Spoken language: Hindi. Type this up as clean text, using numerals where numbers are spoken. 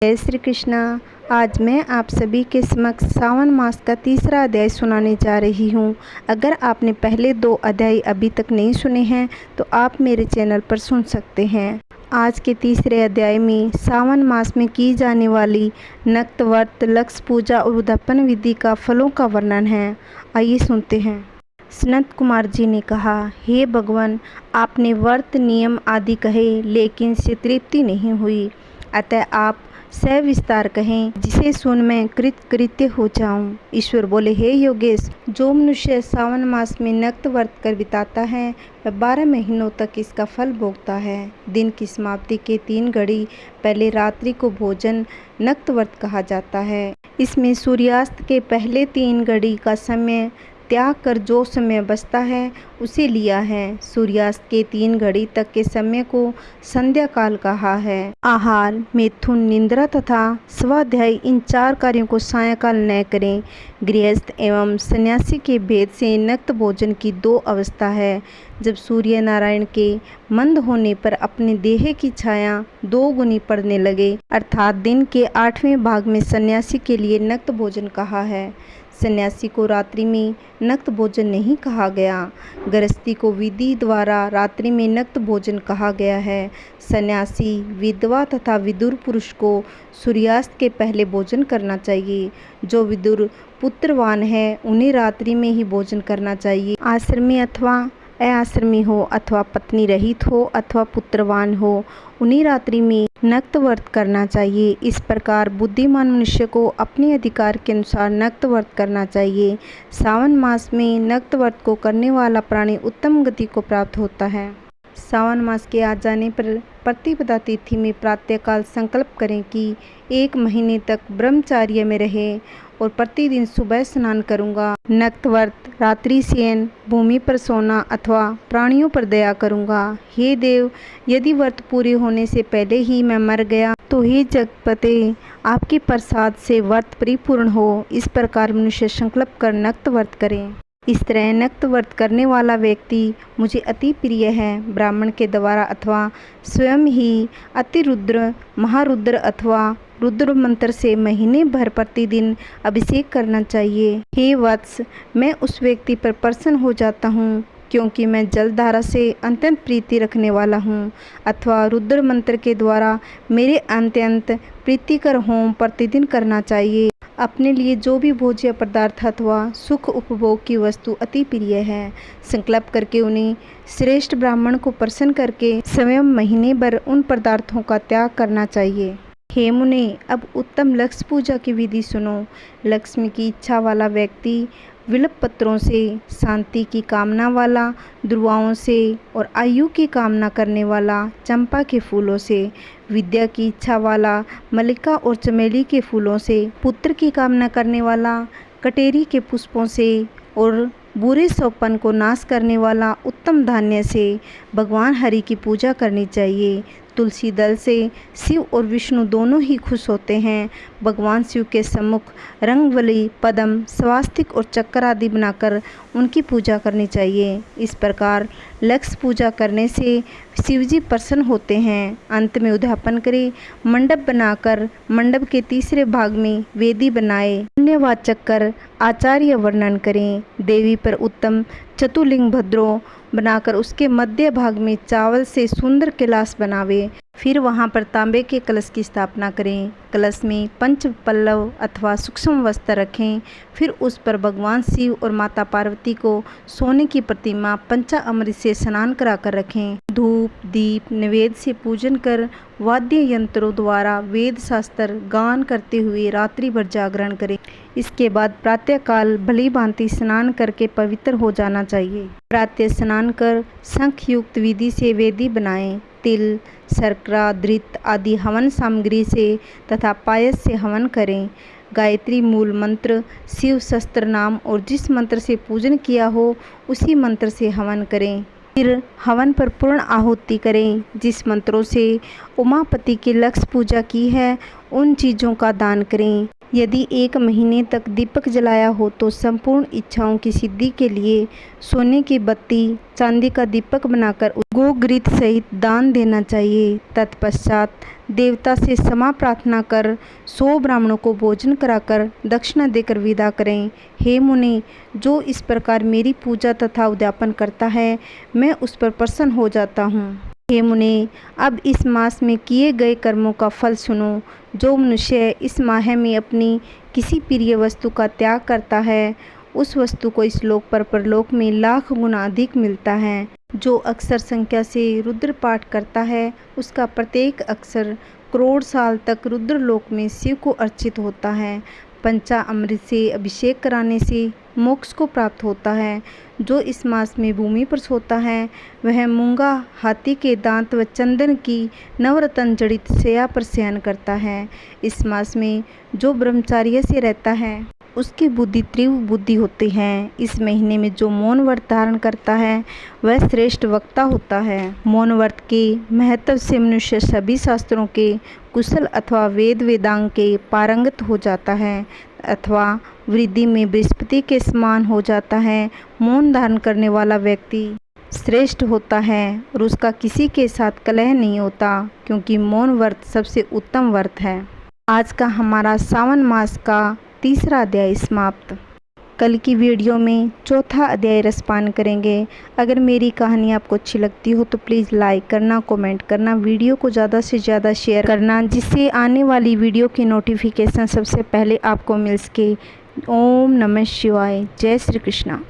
जय श्री कृष्णा। आज मैं आप सभी के समक्ष सावन मास का तीसरा अध्याय सुनाने जा रही हूँ। अगर आपने पहले 2 अध्याय अभी तक नहीं सुने हैं तो आप मेरे चैनल पर सुन सकते हैं। आज के तीसरे अध्याय में सावन मास में की जाने वाली नक्त व्रत, लक्ष्य पूजा और उद्यापन विधि का फलों का वर्णन है। आइए सुनते हैं। सनत कुमार जी ने कहा, हे भगवान, आपने व्रत नियम आदि कहे लेकिन से तृप्ति नहीं हुई, अतः आप सविस्तार कहें जिसे सुन मैं कृतकृत्य हो जाऊं। ईश्वर बोले, हे योगेश, जो मनुष्य सावन मास में नक्त व्रत कर बिताता है वह 12 महीनों तक इसका फल भोगता है। दिन की समाप्ति के 3 घड़ी पहले रात्रि को भोजन नक्त व्रत कहा जाता है। इसमें सूर्यास्त के पहले 3 घड़ी का समय त्याग कर जो समय बचता है उसे लिया है। सूर्यास्त के 3 घड़ी तक के समय को संध्या काल कहा है। आहार, मैथुन, निद्रा तथा स्वाध्याय, इन 4 कार्यों को सायंकाल न करें। गृहस्थ एवं सन्यासी के भेद से नक्त भोजन की 2 अवस्था है। जब सूर्य नारायण के मंद होने पर अपने देह की छाया 2 गुनी पड़ने लगे, अर्थात दिन के 8वें भाग में सन्यासी के लिए नक्त भोजन कहा है। सन्यासी को रात्रि में नक्त भोजन नहीं कहा गया। गृहस्थी को विधि द्वारा रात्रि में नक्त भोजन कहा गया है। सन्यासी, विधवा तथा विदुर पुरुष को सूर्यास्त के पहले भोजन करना चाहिए। जो विदुर पुत्रवान है उन्हें रात्रि में ही भोजन करना चाहिए। आश्रमी अथवा अआश्रमी हो अथवा पत्नी रहित हो अथवा पुत्रवान हो, उन्हें रात्रि में नक्त व्रत करना चाहिए। इस प्रकार बुद्धिमान मनुष्य को अपने अधिकार के अनुसार नक्त व्रत करना चाहिए। सावन मास में नक्त व्रत को करने वाला प्राणी उत्तम गति को प्राप्त होता है। सावन मास के आ जाने पर प्रतिपदा तिथि में प्रातःकाल संकल्प करें कि 1 महीने तक ब्रह्मचार्य में रहे और प्रतिदिन सुबह स्नान करूंगा। नक्त व्रत, रात्रि शयन, भूमि पर सोना अथवा प्राणियों पर दया करूंगा। हे देव, यदि व्रत पूरे होने से पहले ही मैं मर गया तो हे जगपते, आपके प्रसाद से व्रत परिपूर्ण हो। इस प्रकार मनुष्य संकल्प कर नक्त व्रत करें। इस तरह नक्त व्रत करने वाला व्यक्ति मुझे अति प्रिय है। ब्राह्मण के द्वारा अथवा स्वयं ही अतिरुद्र, महारुद्र अथवा रुद्र मंत्र से महीने भर प्रतिदिन अभिषेक करना चाहिए। हे वत्स, मैं उस व्यक्ति पर प्रसन्न हो जाता हूँ क्योंकि मैं जलधारा से अत्यंत प्रीति रखने वाला हूँ। अथवा रुद्र मंत्र के द्वारा मेरे अत्यंत प्रीतिकर होम प्रतिदिन करना चाहिए। अपने लिए जो भी भोज्य पदार्थ अथवा सुख उपभोग की वस्तु अति प्रिय है, संकल्प करके उन्हें श्रेष्ठ ब्राह्मण को प्रसन्न करके स्वयं महीने भर उन पदार्थों का त्याग करना चाहिए। हे मुने, अब उत्तम लक्ष्य पूजा की विधि सुनो। लक्ष्मी की इच्छा वाला व्यक्ति विल्व पत्रों से, शांति की कामना वाला दुर्वाओं से और आयु की कामना करने वाला चंपा के फूलों से, विद्या की इच्छा वाला मल्लिका और चमेली के फूलों से, पुत्र की कामना करने वाला कटेरी के पुष्पों से और बुरे स्वप्न को नाश करने वाला उत्तम धान्य से भगवान हरि की पूजा करनी चाहिए। तुलसी दल से शिव और विष्णु दोनों ही खुश होते हैं। भगवान शिव के सम्मुख रंगवली, पद्म, स्वास्तिक और चक्र आदि बनाकर उनकी पूजा करनी चाहिए। इस प्रकार लक्ष्य पूजा करने से शिव जी प्रसन्न होते हैं। अंत में उद्यापन करें। मंडप बनाकर मंडप के तीसरे भाग में वेदी बनाए, पुण्यवाचक कर आचार्य वर्णन करें। देवी पर उत्तम चतुर्लिंग भद्रों बनाकर उसके मध्य भाग में चावल से सुंदर कैलाश बनावे। फिर वहां पर तांबे के कलश की स्थापना करें। कलश में 5 पल्लव अथवा सूक्ष्म वस्त्र रखें। फिर उस पर भगवान शिव और माता पार्वती को सोने की प्रतिमा पंचाअमृत से स्नान कराकर रखें। धूप दीप नैवेद्य से पूजन कर वाद्य यंत्रों द्वारा वेद शास्त्र गान करते हुए रात्रि भर जागरण करें। इसके बाद प्रातःकाल भली भांति स्नान करके पवित्र हो जाना चाहिए। प्रातः स्नान कर शंख युक्त विधि से वेदी बनाएं। तिल, शर्करा, धृत आदि हवन सामग्री से तथा पायस से हवन करें। गायत्री मूल मंत्र, शिव शस्त्र नाम और जिस मंत्र से पूजन किया हो उसी मंत्र से हवन करें। फिर हवन पर पूर्ण आहुति करें। जिस मंत्रों से उमापति की लक्ष्य पूजा की है उन चीज़ों का दान करें। यदि 1 महीने तक दीपक जलाया हो तो संपूर्ण इच्छाओं की सिद्धि के लिए सोने की बत्ती, चांदी का दीपक बनाकर गोघृत सहित दान देना चाहिए। तत्पश्चात देवता से क्षमा प्रार्थना कर 100 ब्राह्मणों को भोजन कराकर दक्षिणा देकर विदा करें। हे मुनि, जो इस प्रकार मेरी पूजा तथा उद्यापन करता है, मैं उस पर प्रसन्न हो जाता हूँ। हे मुनि, अब इस मास में किए गए कर्मों का फल सुनो। जो मनुष्य इस माह में अपनी किसी प्रिय वस्तु का त्याग करता है, उस वस्तु को इस लोक पर परलोक में लाख गुना अधिक मिलता है। जो अक्षर संख्या से रुद्र पाठ करता है, उसका प्रत्येक अक्षर करोड़ साल तक रुद्र लोक में शिव को अर्चित होता है। पंचामृत से अभिषेक कराने से मोक्ष को प्राप्त होता है। जो इस मास में भूमि पर सोता है, वह मूंगा, हाथी के दांत व चंदन की नवरत्न जड़ित शैया पर शयन करता है। इस मास में जो ब्रह्मचार्य से रहता है, उसकी बुद्धि तीव्र बुद्धि होती है। इस महीने में जो मौन व्रत धारण करता है, वह श्रेष्ठ वक्ता होता है। मौन व्रत के महत्व से मनुष्य सभी शास्त्रों के कुशल अथवा वेद वेदांग के पारंगत हो जाता है अथवा वृद्धि में बृहस्पति के समान हो जाता है। मौन धारण करने वाला व्यक्ति श्रेष्ठ होता है और उसका किसी के साथ कलह नहीं होता, क्योंकि मौन व्रत सबसे उत्तम व्रत है। आज का हमारा सावन मास का तीसरा अध्याय समाप्त। कल की वीडियो में चौथा अध्याय रसपान करेंगे। अगर मेरी कहानी आपको अच्छी लगती हो तो प्लीज़ लाइक करना, कमेंट करना, वीडियो को ज़्यादा से ज़्यादा शेयर करना, जिससे आने वाली वीडियो की नोटिफिकेशन सबसे पहले आपको मिल सके। ओम नमः शिवाय। जय श्री कृष्णा।